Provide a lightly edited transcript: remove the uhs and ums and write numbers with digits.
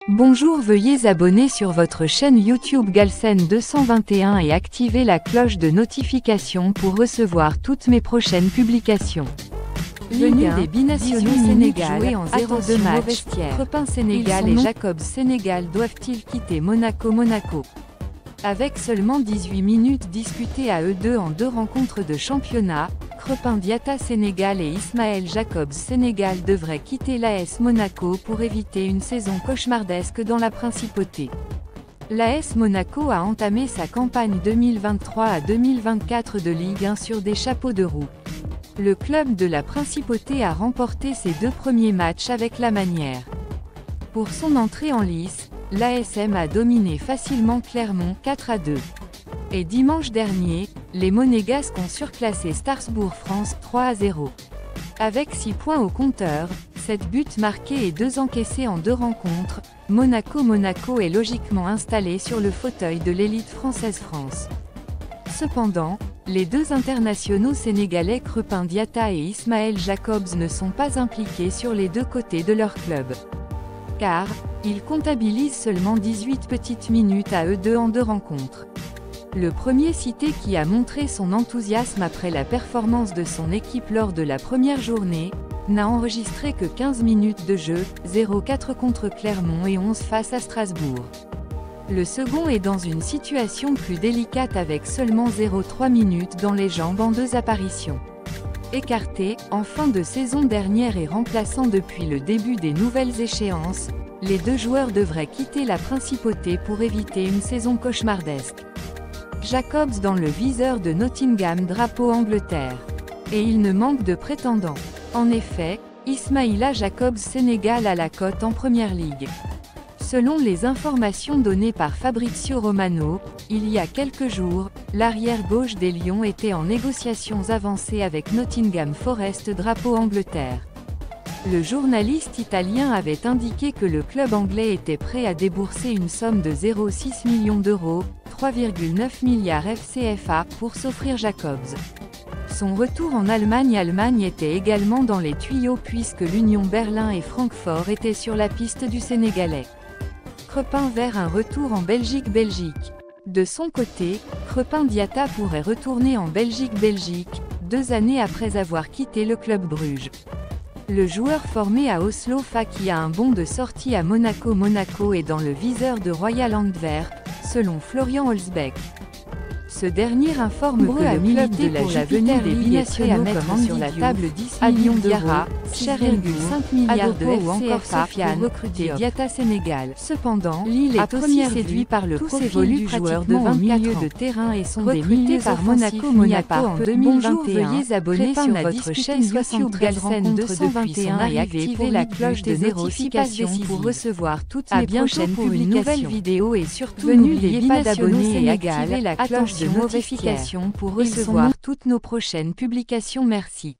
Bonjour, veuillez abonner sur votre chaîne YouTube Galsen 221 et activer la cloche de notification pour recevoir toutes mes prochaines publications. Venue des binationaux Sénégal, joué en 0-2 match, Crepin Sénégal et Jacobs Sénégal doivent-ils quitter Monaco? Avec seulement 18 minutes disputées à eux deux en deux rencontres de championnat, Crepin Diatta Sénégal et Ismaël Jacobs Sénégal devraient quitter l'AS Monaco pour éviter une saison cauchemardesque dans la Principauté. L'AS Monaco a entamé sa campagne 2023 à 2024 de Ligue 1 sur des chapeaux de roue. Le club de la Principauté a remporté ses deux premiers matchs avec la manière. Pour son entrée en lice, l'ASM a dominé facilement Clermont 4-2. Et dimanche dernier, les Monégasques ont surclassé Strasbourg France 3-0. Avec 6 points au compteur, 7 buts marqués et 2 encaissés en 2 rencontres, Monaco est logiquement installé sur le fauteuil de l'élite française France. Cependant, les deux internationaux sénégalais Crepin Diatta et Ismaël Jacobs ne sont pas impliqués sur les deux côtés de leur club. Car, ils comptabilisent seulement 18 petites minutes à eux deux en 2 rencontres. Le premier cité, qui a montré son enthousiasme après la performance de son équipe lors de la première journée, n'a enregistré que 15 minutes de jeu, 0-4 contre Clermont et 11 face à Strasbourg. Le second est dans une situation plus délicate avec seulement 0,3 minutes dans les jambes en 2 apparitions. Écarté, en fin de saison dernière et remplaçant depuis le début des nouvelles échéances, les deux joueurs devraient quitter la Principauté pour éviter une saison cauchemardesque. Jacobs dans le viseur de Nottingham drapeau Angleterre. Et il ne manque de prétendants. En effet, Ismaïla Jacobs Sénégal a la cote en Première Ligue. Selon les informations données par Fabrizio Romano, il y a quelques jours, l'arrière-gauche des Lions était en négociations avancées avec Nottingham Forest drapeau Angleterre. Le journaliste italien avait indiqué que le club anglais était prêt à débourser une somme de 0,6 millions d'euros, 3,9 milliards FCFA, pour s'offrir Jacobs. Son retour en Allemagne était également dans les tuyaux puisque l'Union Berlin et Francfort étaient sur la piste du Sénégalais. Crepin vers un retour en Belgique. De son côté, Crepin Diatta pourrait retourner en Belgique, 2 années après avoir quitté le club Bruges. Le joueur formé à Oslo qui a un bon de sortie à Monaco est dans le viseur de Royal Antwerp, selon Florian Holzbeck. Ce dernier informe que le club de la venue des binationaux comme sur la table 10 millions d'euros, 5 milliards de FCFA pour recruter Diatta Sénégal. Cependant, Lille est aussi séduit par le profil du joueur de 24 ans de terrain et son recruté par Monaco en 2021. Bonjour, veuillez abonner sur votre chaîne YouTube Galsen 221 et activer la cloche de notification pour recevoir toutes mes prochaines publications. Vidéo et surtout n'oubliez pas d'abonner et activer la cloche de notification pour recevoir toutes nos prochaines publications. Merci.